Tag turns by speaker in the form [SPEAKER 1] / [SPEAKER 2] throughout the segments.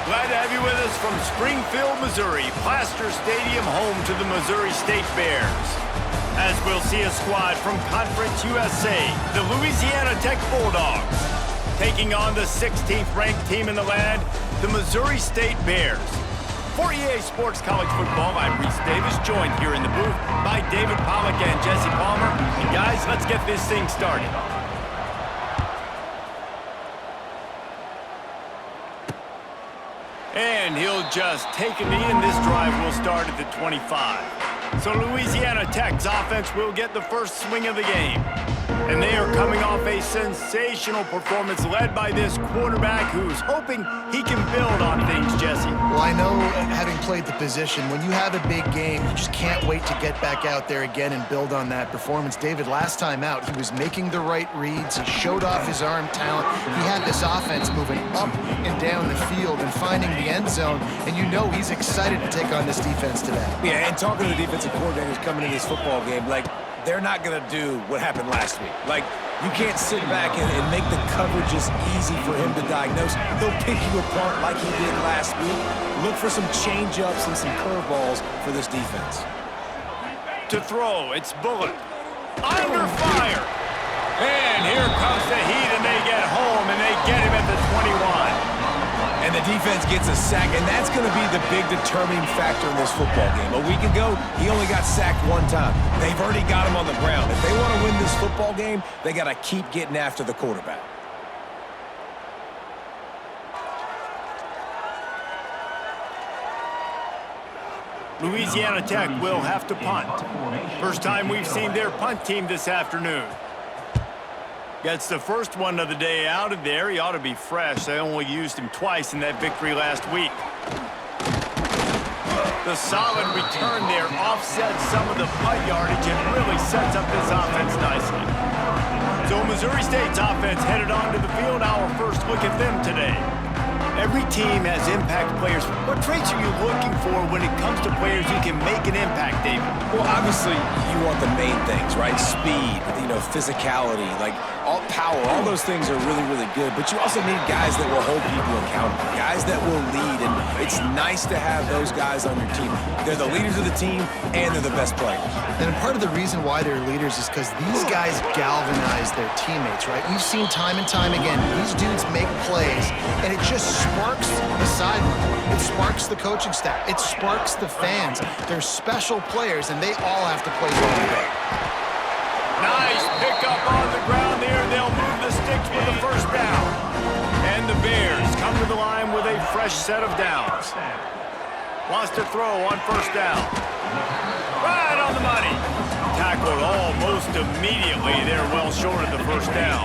[SPEAKER 1] Glad to have you with us from Springfield, Missouri, Plaster Stadium, home to the Missouri State Bears. As we'll see a squad from Conference USA, the Louisiana Tech Bulldogs, taking on the 16th ranked team in the land, the Missouri State Bears. For EA Sports College Football, I'm Reese Davis, joined here in the booth by David Pollack and Jesse Palmer. And guys, let's get this thing started. And he'll just take a knee, and this drive will start at the 25. So Louisiana Tech's offense will get the first swing of the game. And they are coming off a sensational performance led by this quarterback who's hoping he can build on things, Jesse.
[SPEAKER 2] Well, I know, having played the position, when you have a big game, you just can't wait to get back out there again and build on that performance. David, last time out, he was making the right reads. He showed off his arm talent. He had this offense moving up and down the field and finding the end zone, and you know he's excited to take on this defense today.
[SPEAKER 3] Yeah, and talking to the defensive coordinators coming in this football game, like, they're not going to do what happened last week. Like, you can't sit back and make the coverages easy for him to diagnose. He'll pick you apart like he did last week. Look for some change-ups and some curveballs for this defense.
[SPEAKER 1] To throw, it's Bullock. Under fire. And here comes the heat, and they get home, and they get him at the 21.
[SPEAKER 3] And the defense gets a sack, and that's going to be the big determining factor in this football game. A week ago, he only got sacked one time. They've already got him on the ground. If they want to win this football game, they got to keep getting after the quarterback.
[SPEAKER 1] Louisiana Tech will have to punt. First time we've seen their punt team this afternoon. Gets the first one of the day out of there. He ought to be fresh. They only used him twice in that victory last week. The solid return there offsets some of the punt yardage and really sets up this offense nicely. So Missouri State's offense headed onto the field. Our first look at them today. Every team has impact players. What traits are you looking for when it comes to players who can make an impact, David?
[SPEAKER 3] Well, obviously, you want the main things, right? Speed, physicality, like all power. All those things are really, really good. But you also need guys that will hold people accountable, guys that will lead. And it's nice to have those guys on your team. They're the leaders of the team, and they're the best players.
[SPEAKER 2] And part of the reason why they're leaders is because these guys galvanize their teammates, right? We've seen time and time again, these dudes make plays, and it just sparks the sideline. It sparks the coaching staff. It sparks the fans. They're special players, and they all have to play well today.
[SPEAKER 1] Nice pickup on the ground there. They'll move the sticks with the first down. And the Bears come to the line with a fresh set of downs. Wants to throw on first down. Right on the money. Tackled almost immediately. They're well short of the first down.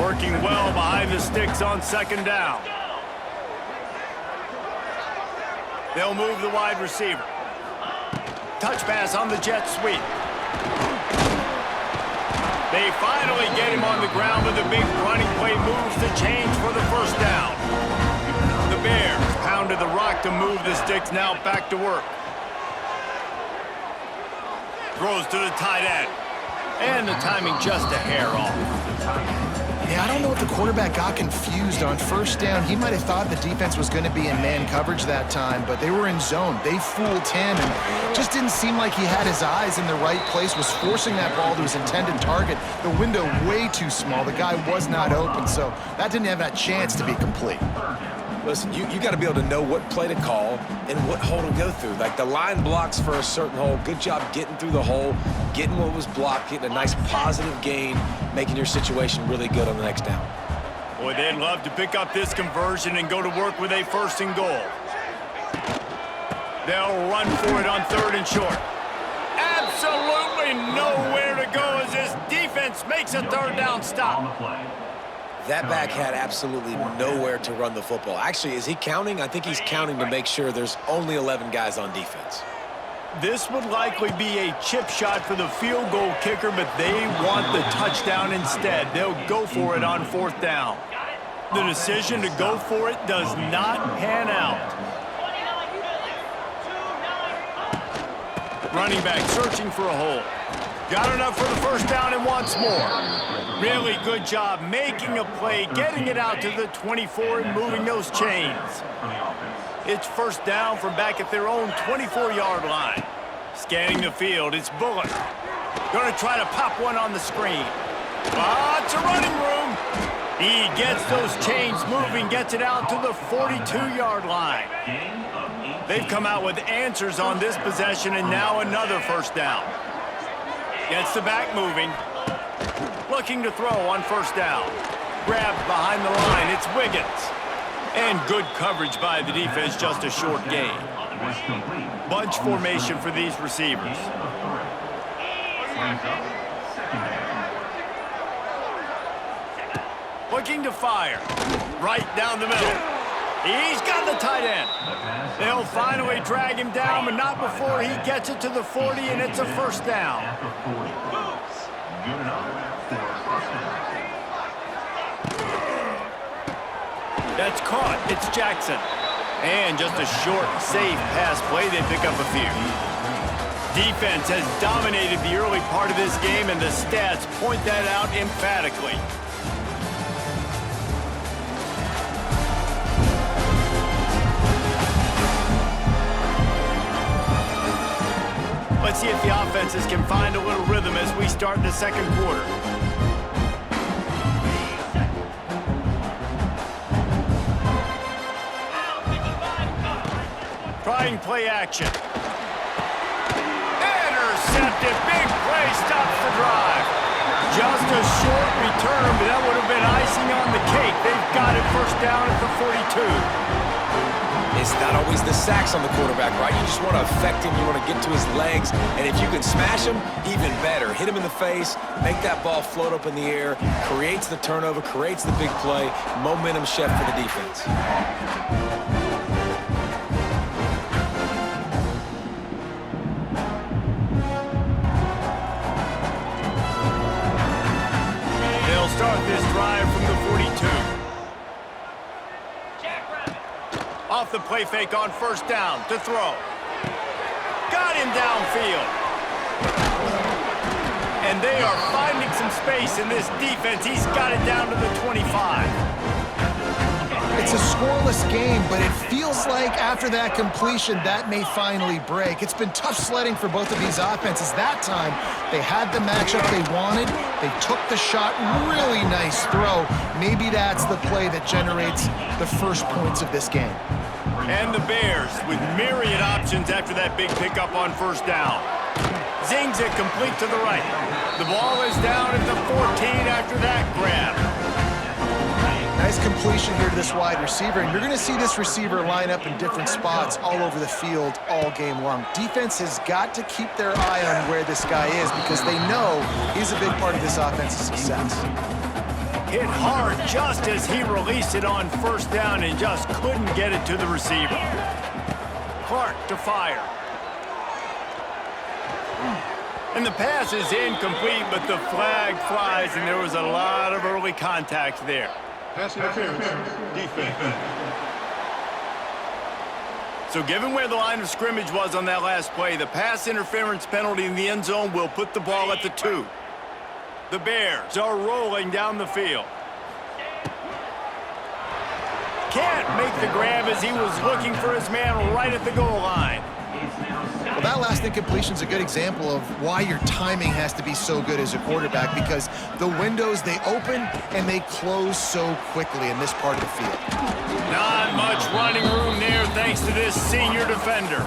[SPEAKER 1] Working well behind the sticks on second down. They'll move the wide receiver. Touch pass on the jet sweep. They finally get him on the ground with a big running play, moves the change for the first down. The Bears pounded the rock to move the sticks, now back to work. Throws to the tight end. And the timing just a hair off.
[SPEAKER 2] Yeah, I don't know if the quarterback got confused on first down. He might have thought the defense was going to be in man coverage that time, but they were in zone. They fooled him, and just didn't seem like he had his eyes in the right place, was forcing that ball to his intended target. The window way too small. The guy was not open, so that didn't have that chance to be complete.
[SPEAKER 3] Listen, you got to be able to know what play to call and what hole to go through. Like, the line blocks for a certain hole. Good job getting through the hole, getting what was blocked, getting a nice positive gain, making your situation really good on the next down.
[SPEAKER 1] Boy, they'd love to pick up this conversion and go to work with a first and goal. They'll run for it on third and short. Absolutely nowhere to go as this defense makes a third down stop.
[SPEAKER 3] That back had absolutely nowhere to run the football. Actually, is he counting? I think he's counting to make sure there's only 11 guys on defense.
[SPEAKER 1] This would likely be a chip shot for the field goal kicker, but they want the touchdown instead. They'll go for it on fourth down. The decision to go for it does not pan out. Running back searching for a hole. Got enough for the first down and wants more. Really good job making a play, getting it out to the 24 and moving those chains. It's first down from back at their own 24-yard line. Scanning the field, it's Bullock. Going to try to pop one on the screen. Lots of running room. He gets those chains moving, gets it out to the 42-yard line. They've come out with answers on this possession, and now another first down. Gets the back moving. Looking to throw on first down. Grabbed behind the line, it's Wiggins. And good coverage by the defense, just a short gain. Bunch formation for these receivers. Looking to fire. Right down the middle. He's got the tight end. They'll finally drag him down, but not before he gets it to the 40, and it's a first down. That's caught. It's Jackson. And just a short, safe pass play. They pick up a few. Defense has dominated the early part of this game, and the stats point that out emphatically. Let's see if the offenses can find a little rhythm as we start the second quarter. Trying play action. Intercepted. Big play stops the drive. Just a short return, but that would have been icing on the cake. They've got it first down at the 42.
[SPEAKER 3] It's not always the sacks on the quarterback, right? You just want to affect him. You want to get to his legs. And if you can smash him, even better. Hit him in the face, make that ball float up in the air, creates the turnover, creates the big play. Momentum shift for the defense.
[SPEAKER 1] They'll start this drive from the 42. Off the play fake on first down to throw. Got him downfield. And they are finding some space in this defense. He's got it down to the 25.
[SPEAKER 2] It's a scoreless game, but it feels like after that completion, that may finally break. It's been tough sledding for both of these offenses. That time, they had the matchup they wanted. They took the shot. Really nice throw. Maybe that's the play that generates the first points of this game.
[SPEAKER 1] And the Bears with myriad options after that big pickup on first down. Zings it complete to the right. The ball is down at the 14 after that grab.
[SPEAKER 2] Nice completion here to this wide receiver, and you're going to see this receiver line up in different spots all over the field all game long. Defense has got to keep their eye on where this guy is because they know he's a big part of this offense's success.
[SPEAKER 1] Hit hard just as he released it on first down and just couldn't get it to the receiver. Clark to fire. And the pass is incomplete, but the flag flies, and there was a lot of early contact there.
[SPEAKER 4] Pass interference, defense.
[SPEAKER 1] So given where the line of scrimmage was on that last play, the pass interference penalty in the end zone will put the ball at the 2. The Bears are rolling down the field. Can't make the grab as he was looking for his man right at the goal line.
[SPEAKER 2] Well, that last incompletion is a good example of why your timing has to be so good as a quarterback, because the windows, they open and they close so quickly in this part of the field.
[SPEAKER 1] Not much running room there thanks to this senior defender.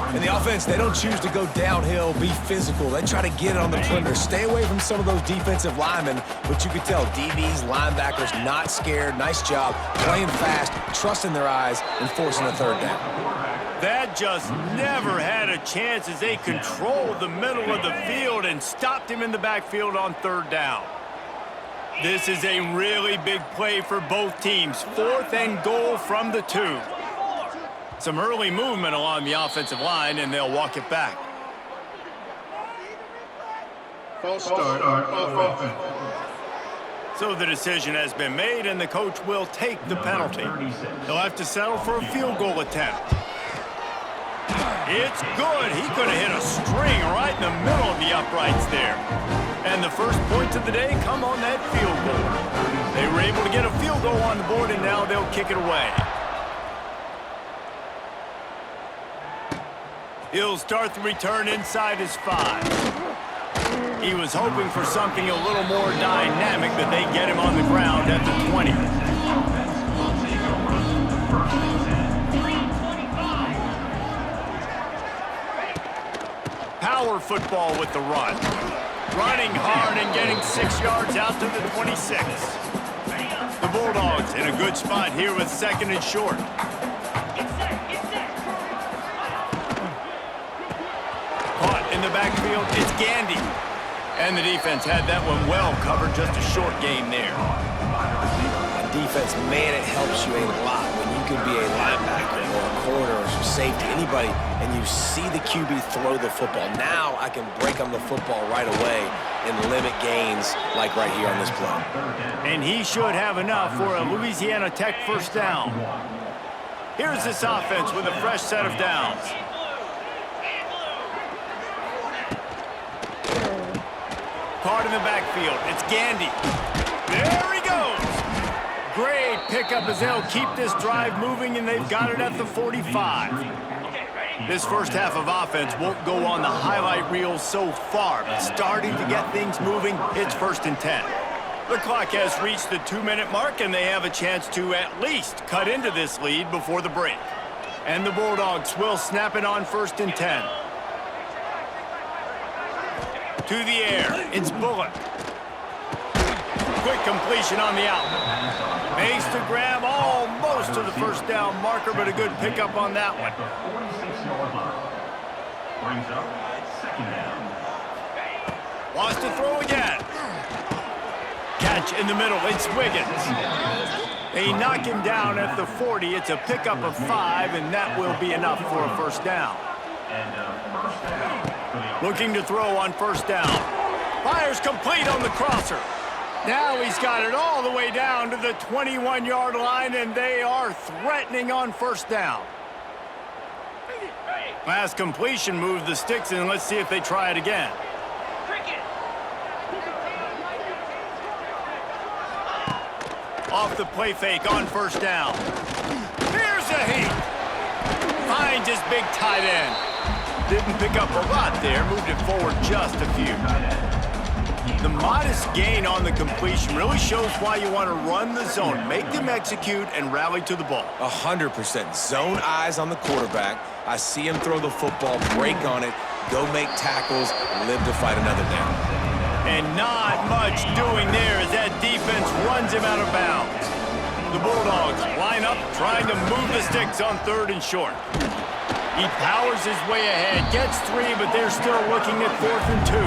[SPEAKER 3] And the offense, they don't choose to go downhill, be physical. They try to get it on the perimeter. Stay away from some of those defensive linemen, but you could tell DBs, linebackers, not scared. Nice job playing fast, trusting their eyes, and forcing a third down.
[SPEAKER 1] That just never had a chance as they controlled the middle of the field and stopped him in the backfield on third down. This is a really big play for both teams. 4th and goal from the 2. Some early movement along the offensive line, and they'll walk it back.
[SPEAKER 4] False start off offense.
[SPEAKER 1] So the decision has been made, and the coach will take the penalty. He'll have to settle for a field goal attempt. It's good. He could have hit a string right in the middle of the uprights there. And the first points of the day come on that field goal. They were able to get a field goal on the board, and now they'll kick it away. He'll start the return inside his 5. He was hoping for something a little more dynamic, but they get him on the ground at the 20. Power football with the run. Running hard and getting 6 yards out to the 26. The Bulldogs in a good spot here with 2nd and short. Caught in the backfield, it's Gandy. And the defense had that one well covered, just a short gain there.
[SPEAKER 3] Defense, man, it helps you a lot when you can be a linebacker or a corner or some safety, anybody, and you see the QB throw the football. Now I can break on the football right away and limit gains like right here on this play.
[SPEAKER 1] And he should have enough for a Louisiana Tech first down. Here's this offense with a fresh set of downs. Caught in the backfield. It's Gandy. There he goes. Great pickup as they'll keep this drive moving, and they've got it at the 45. This first half of offense won't go on the highlight reel so far, but starting to get things moving, it's 1st and 10. The clock has reached the 2-minute mark, and they have a chance to at least cut into this lead before the break. And the Bulldogs will snap it on 1st and 10. To the air, it's Bullock. Quick completion on the out. Makes the grab almost to the first down marker, but a good pickup on that one. Wants to throw again. Catch in the middle, it's Wiggins. They knock him down at the 40. It's a pickup of 5, and that will be enough for a first down. Looking to throw on 1st down. Fires complete on the crosser. Now he's got it all the way down to the 21-yard line, and they are threatening on 1st down. Last completion moved the sticks, and let's see if they try it again. Off the play fake on 1st down. Here's a heat. Finds his big tight end. Didn't pick up a lot there, moved it forward just a few. The modest gain on the completion really shows why you want to run the zone. Make them execute and rally to the ball.
[SPEAKER 3] 100%. Zone eyes on the quarterback. I see him throw the football, break on it, go make tackles, live to fight another down.
[SPEAKER 1] And not much doing there as that defense runs him out of bounds. The Bulldogs line up, trying to move the sticks on 3rd and short. He powers his way ahead, gets 3, but they're still looking at 4th and 2.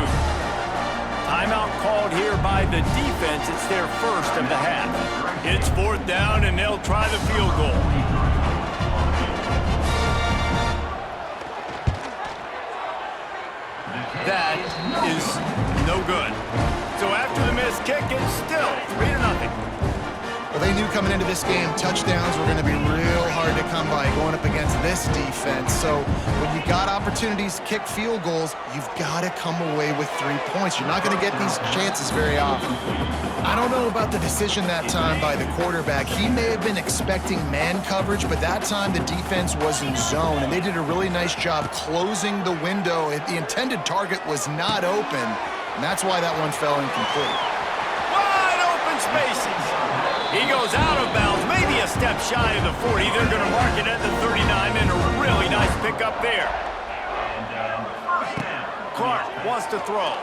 [SPEAKER 1] Timeout called here by the defense. It's their first of the half. It's 4th down, and they'll try the field goal. That is no good. So after the missed kick, it's still 3-0.
[SPEAKER 2] Well, they knew coming into this game, touchdowns were going to be real hard to come by going up against this defense. So when you got opportunities to kick field goals, you've got to come away with 3 points. You're not going to get these chances very often. I don't know about the decision that time by the quarterback. He may have been expecting man coverage, but that time the defense was in zone, and they did a really nice job closing the window. The intended target was not open, and that's why that one fell incomplete.
[SPEAKER 1] Wide open spaces. He goes out of bounds, maybe a step shy of the 40. They're going to mark it at the 39, and a really nice pickup there. Clark wants to throw.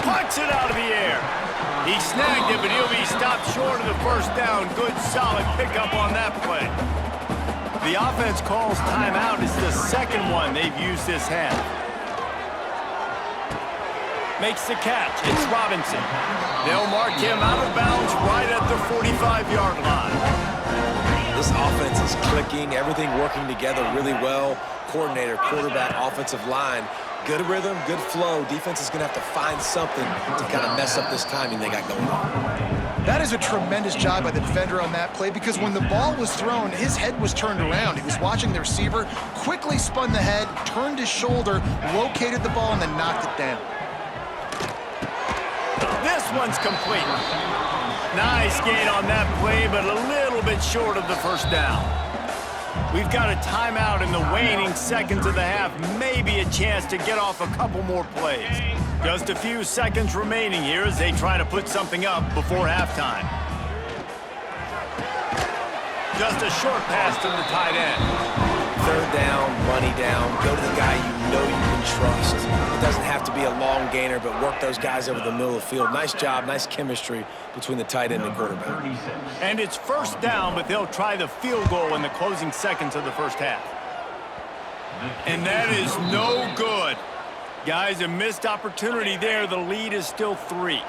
[SPEAKER 1] Punts it out of the air. He snagged it, but he'll be stopped short of the first down. Good, solid pickup on that play. The offense calls timeout. It's the second one they've used this half. Makes the catch. It's Robinson. They'll mark him out of bounds right at the 45-yard line.
[SPEAKER 3] This offense is clicking, everything working together really well. Coordinator, quarterback, offensive line. Good rhythm, good flow. Defense is going to have to find something to kind of mess up this timing they got going on.
[SPEAKER 2] That is a tremendous job by the defender on that play because when the ball was thrown, his head was turned around. He was watching the receiver, quickly spun the head, turned his shoulder, located the ball, and then knocked it down.
[SPEAKER 1] This one's complete. Nice gain on that play, but a little bit short of the first down. We've got a timeout in the waning seconds of the half, maybe a chance to get off a couple more plays. Just a few seconds remaining here as they try to put something up before halftime. Just a short pass to the tight end.
[SPEAKER 3] Third down, money down, go to the guy you know you can trust. It doesn't have to be a long gainer, but work those guys over the middle of the field. Nice job, nice chemistry between the tight end and quarterback.
[SPEAKER 1] And it's first down, but they'll try the field goal in the closing seconds of the first half. And that is no good. Guys, a missed opportunity there. The lead is still 3.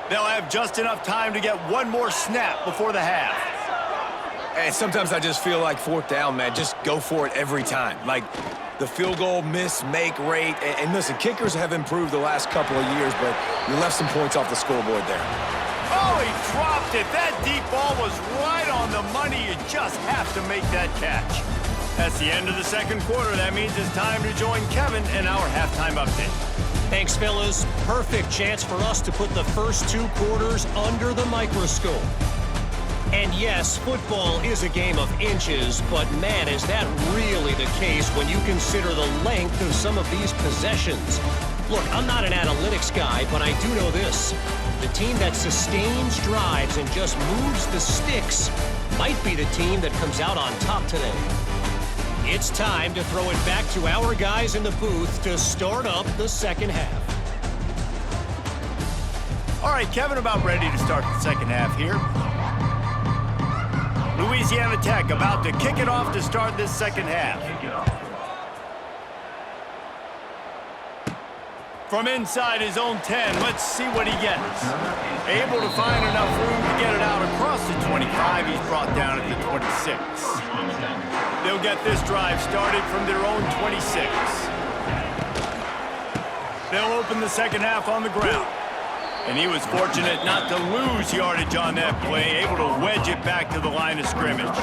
[SPEAKER 1] They'll have just enough time to get one more snap before the half.
[SPEAKER 3] And sometimes I just feel like fourth down, man. Just go for it every time. Like the field goal miss, make rate. And listen, kickers have improved the last couple of years, but you left some points off the scoreboard there.
[SPEAKER 1] Oh, he dropped it. That deep ball was right on the money. You just have to make that catch. That's the end of the second quarter. That means it's time to join Kevin in our halftime update.
[SPEAKER 5] Thanks, fellas. Perfect chance for us to put the first 2 quarters under the microscope. And yes, football is a game of inches, but man, is that really the case when you consider the length of some of these possessions. Look, I'm not an analytics guy, but I do know this. The team that sustains drives and just moves the sticks might be the team that comes out on top today. It's time to throw it back to our guys in the booth to start up the second half.
[SPEAKER 1] All right, Kevin, about ready to start the second half here. Louisiana Tech about to kick it off to start this second half. From inside his own 10, let's see what he gets. Able to find enough room to get it out across the 25. He's brought down at the 26. They'll get this drive started from their own 26. They'll open the second half on the ground. And he was fortunate not to lose yardage on that play, able to wedge it back to the line of scrimmage.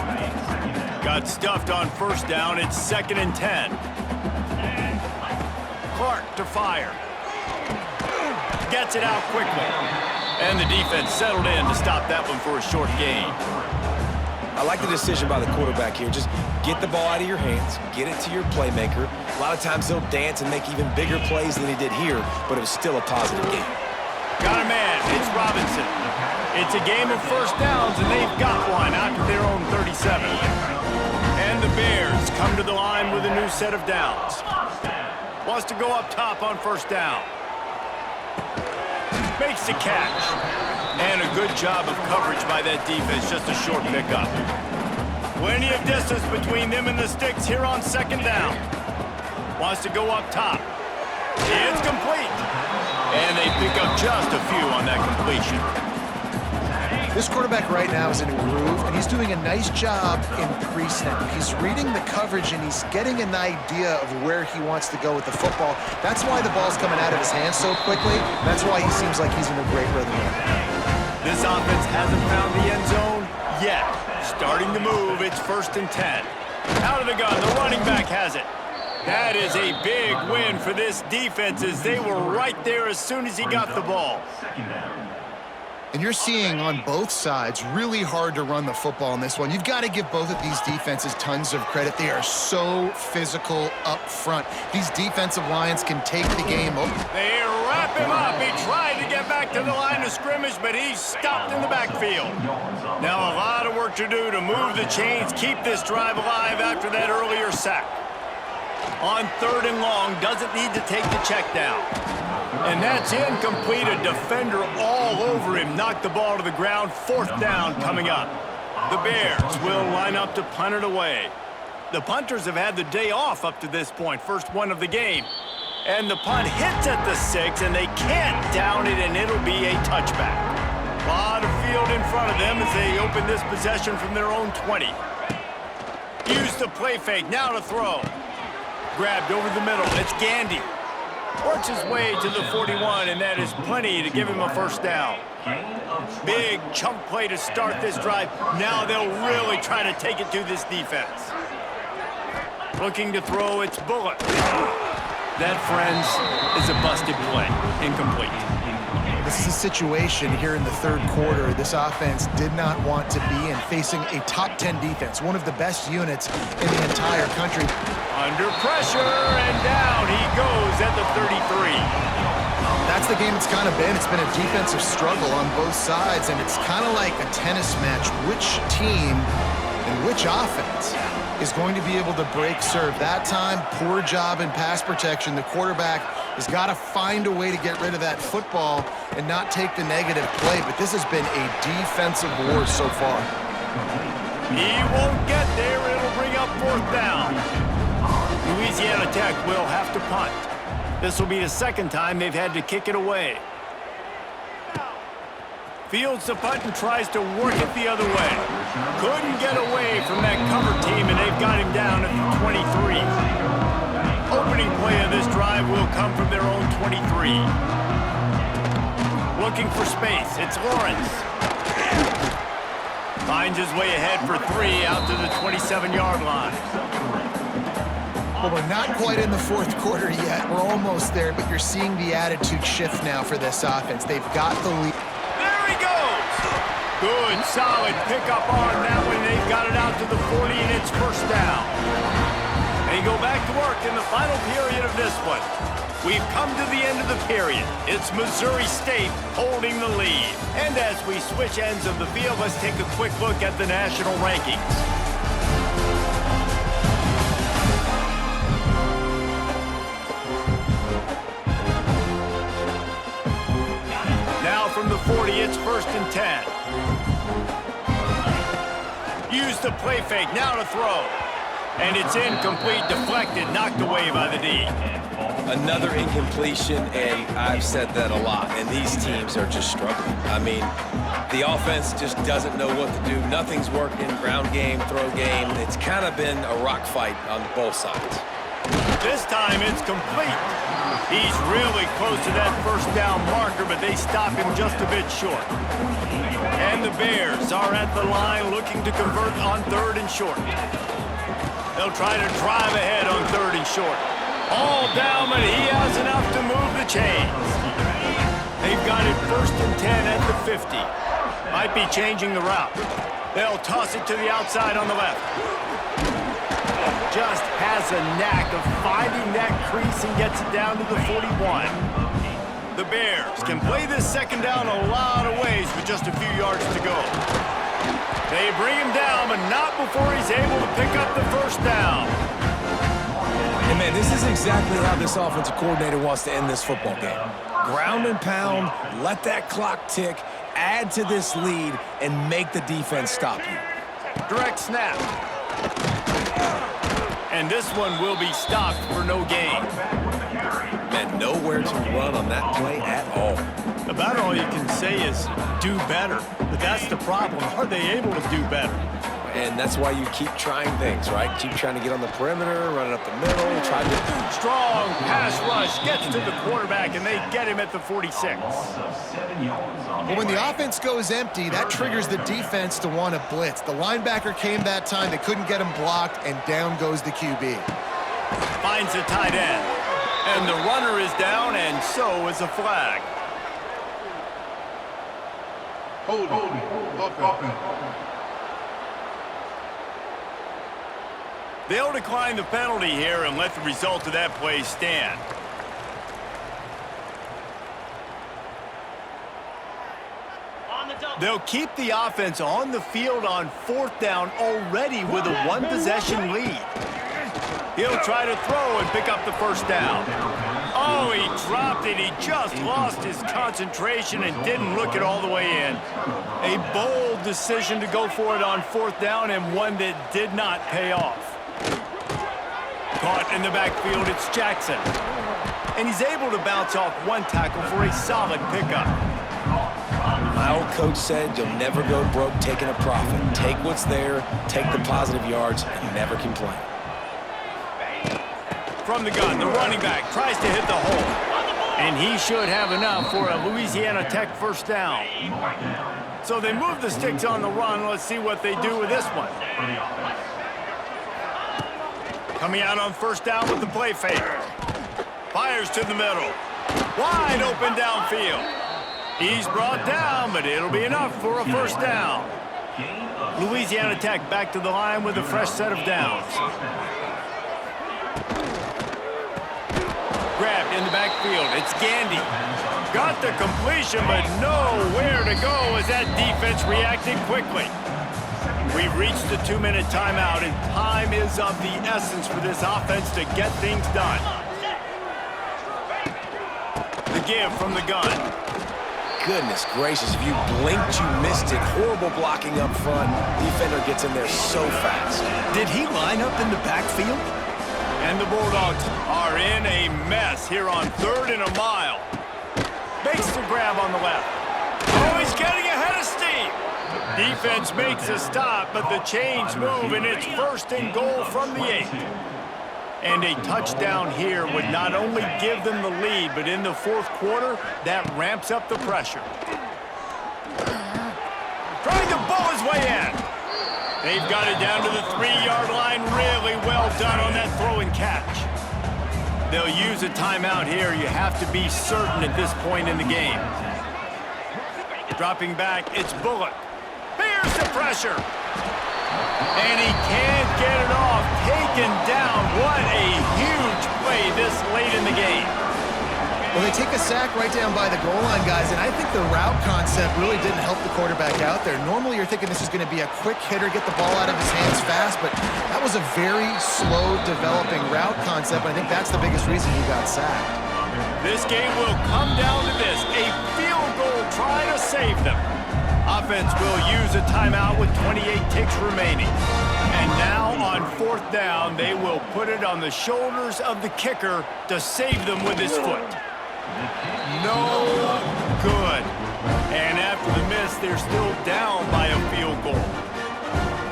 [SPEAKER 1] Got stuffed on first down. It's 2nd and 10. Clark to fire. Gets it out quickly. And the defense settled in to stop that one for a short gain.
[SPEAKER 3] I like the decision by the quarterback here. Just get the ball out of your hands, get it to your playmaker. A lot of times he'll dance and make even bigger plays than he did here, but it was still a positive game.
[SPEAKER 1] Got a man. It's Robinson. It's a game of first downs, and they've got one out to their own 37. And the Bears come to the line with a new set of downs. Wants to go up top on first down. Makes the catch. And a good job of coverage by that defense. Just a short pickup. Plenty of distance between them and the sticks here on second down. Wants to go up top. It's complete. And they pick up just a few on that completion.
[SPEAKER 2] This quarterback right now is in a groove, and he's doing a nice job in pre-snap. He's reading the coverage, and he's getting an idea of where he wants to go with the football. That's why the ball's coming out of his hands so quickly. That's why he seems like he's in a great rhythm right now.
[SPEAKER 1] This offense hasn't found the end zone yet. Starting to move, it's 1st and 10. Out of the gun, the running back has it. That is a big win for this defense as they were right there as soon as he got the ball.
[SPEAKER 2] And you're seeing on both sides really hard to run the football in this one. You've got to give both of these defenses tons of credit. They are so physical up front. These defensive lines can take the game over.
[SPEAKER 1] They wrap him up. He tried to get back to the line of scrimmage, but he's stopped in the backfield. Now a lot of work to do to move the chains, keep this drive alive after that earlier sack. On 3rd and long, doesn't need to take the check down. And that's incomplete. A defender all over him. Knocked the ball to the ground. 4th down coming up. The Bears will line up to punt it away. The punters have had the day off up to this point. First one of the game. And the punt hits at the 6, and they can't down it, and it'll be a touchback. A lot of field in front of them as they open this possession from their own 20. Use the play fake. Now to throw. Grabbed over the middle. It's Gandy. Works his way to the 41, and that is plenty to give him a first down. Big chunk play to start this drive. Now they'll really try to take it to this defense. Looking to throw, it's Bullock. That, friends, is a busted play. Incomplete.
[SPEAKER 2] This is a situation here in the third quarter this offense did not want to be in, facing a top 10 defense, one of the best units in the entire country.
[SPEAKER 1] Under pressure, and down he goes at the 33.
[SPEAKER 2] That's the game it's kind of been. It's been a defensive struggle on both sides, and it's kind of like a tennis match. Which team and which offense is going to be able to break serve? That time, poor job in pass protection. The quarterback has got to find a way to get rid of that football and not take the negative play, but this has been a defensive war so far.
[SPEAKER 1] He won't get there. It'll bring up fourth down. Louisiana Tech will have to punt. This will be the second time they've had to kick it away. Fields the punt and tries to work it the other way. Couldn't get away from that cover team, and they've got him down at the 23. Opening play of this drive will come from their own 23. Looking for space, it's Lawrence. Finds his way ahead for 3 out to the 27-yard line.
[SPEAKER 2] Well, we're not quite in the fourth quarter yet. We're almost there, but you're seeing the attitude shift now for this offense. They've got the lead.
[SPEAKER 1] There he goes! Good, solid pickup on that one. They've got it out to the 40, and it's first down. They go back to work in the final period of this one. We've come to the end of the period. It's Missouri State holding the lead. And as we switch ends of the field, let's take a quick look at the national rankings. Now from the 40, it's first and 10. Use the play fake, now to throw. And it's incomplete, deflected, knocked away by the D.
[SPEAKER 3] Another incompletion, and I've said that a lot, and these teams are just struggling. I mean, the offense just doesn't know what to do. Nothing's working, ground game, throw game. It's kind of been a rock fight on both sides.
[SPEAKER 1] This time it's complete. He's really close to that first down marker, but they stop him just a bit short. And the Bears are at the line looking to convert on third and short. They'll try to drive ahead on third and short. All down, but he has enough to move the chains. They've got it first and 10 at the 50. Might be changing the route. They'll toss it to the outside on the left. Just has a knack of finding that crease and gets it down to the 41. The Bears can play this second down a lot of ways with just a few yards to go. They bring him down, but not before he's able to pick up the first down.
[SPEAKER 3] And man, this is exactly how this offensive coordinator wants to end this football game. Ground and pound, let that clock tick, add to this lead, and make the defense stop you.
[SPEAKER 1] Direct snap. And this one will be stopped for no gain.
[SPEAKER 3] Man, nowhere to run on that play at all.
[SPEAKER 1] About all you can say is do better. But that's the problem. Are they able to do better?
[SPEAKER 3] And that's why you keep trying things, right? Keep trying to get on the perimeter, running up the middle, try to...
[SPEAKER 1] Strong pass rush gets to the quarterback, and they get him at the 46.
[SPEAKER 2] But when the offense goes empty, that triggers the defense to want to blitz. The linebacker came that time. They couldn't get him blocked, and down goes the QB.
[SPEAKER 1] Finds the tight end. And the runner is down, and so is a flag.
[SPEAKER 4] Hold offense.
[SPEAKER 1] They'll decline the penalty here and let the result of that play stand. They'll keep the offense on the field on fourth down already with a one-possession lead. He'll try to throw and pick up the first down. Oh, he dropped it. He just lost his concentration and didn't look it all the way in. A bold decision to go for it on fourth down, and one that did not pay off. Caught in the backfield, it's Jackson. And he's able to bounce off one tackle for a solid pickup.
[SPEAKER 3] My old coach said you'll never go broke taking a profit. Take what's there, take the positive yards, and never complain.
[SPEAKER 1] From the gun, the running back tries to hit the hole. And he should have enough for a Louisiana Tech first down. So they move the sticks on the run. Let's see what they do with this one. Coming out on first down with the play fake. Fires to the middle. Wide open downfield. He's brought down, but it'll be enough for a first down. Louisiana Tech back to the line with a fresh set of downs. Grabbed in the backfield. It's Gandy. Got the completion, but nowhere to go as that defense reacted quickly. We've reached the 2-minute timeout, and time is of the essence for this offense to get things done. The give from the gun.
[SPEAKER 3] Goodness gracious, if you blinked, you missed it. Horrible blocking up front. Defender gets in there so fast.
[SPEAKER 6] Did he line up in the backfield?
[SPEAKER 1] And the Bulldogs are in a mess here on 3rd and a mile. Makes the grab on the left. Oh, he's getting ahead of steam. Defense makes a stop, but the chains move, and it's 1st and goal from the 8. And a touchdown here would not only give them the lead, but in the 4th quarter, that ramps up the pressure. Trying to bowl his way in. They've got it down to the 3-yard line. Really well done on that throw and catch. They'll use a timeout here. You have to be certain at this point in the game. Dropping back, it's Bullock. Here's the pressure. And he can't get it off. Taken down. What a huge play this late in the game.
[SPEAKER 2] Well, they take a sack right down by the goal line, guys, and I think the route concept really didn't help the quarterback out there. Normally, you're thinking this is going to be a quick hitter, get the ball out of his hands fast, but that was a very slow developing route concept, and I think that's the biggest reason he got sacked.
[SPEAKER 1] This game will come down to this, a field goal try to save them. Offense will use a timeout with 28 ticks remaining. And now on 4th down, they will put it on the shoulders of the kicker to save them with his foot. No good. And after the miss, they're still down by a field goal.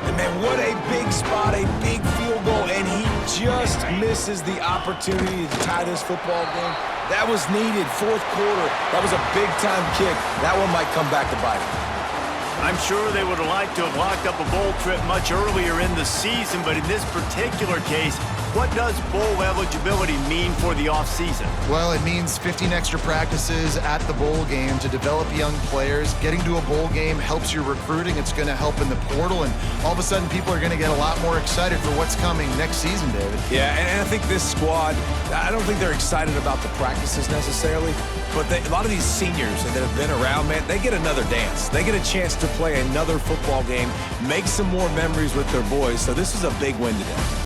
[SPEAKER 3] And man, what a big spot, a big field goal, and he just misses the opportunity to tie this football game. That was needed, 4th quarter. That was a big-time kick. That one might come back to bite him.
[SPEAKER 1] I'm sure they would have liked to have locked up a bowl trip much earlier in the season, but in this particular case, what does bowl eligibility mean for the offseason?
[SPEAKER 2] Well, it means 15 extra practices at the bowl game to develop young players. Getting to a bowl game helps your recruiting. It's going to help in the portal, and all of a sudden people are going to get a lot more excited for what's coming next season, David.
[SPEAKER 3] Yeah, and I think this squad, I don't think they're excited about the practices necessarily, but a lot of these seniors that have been around, man, they get another dance. They get a chance to play another football game, make some more memories with their boys, so this is a big win today.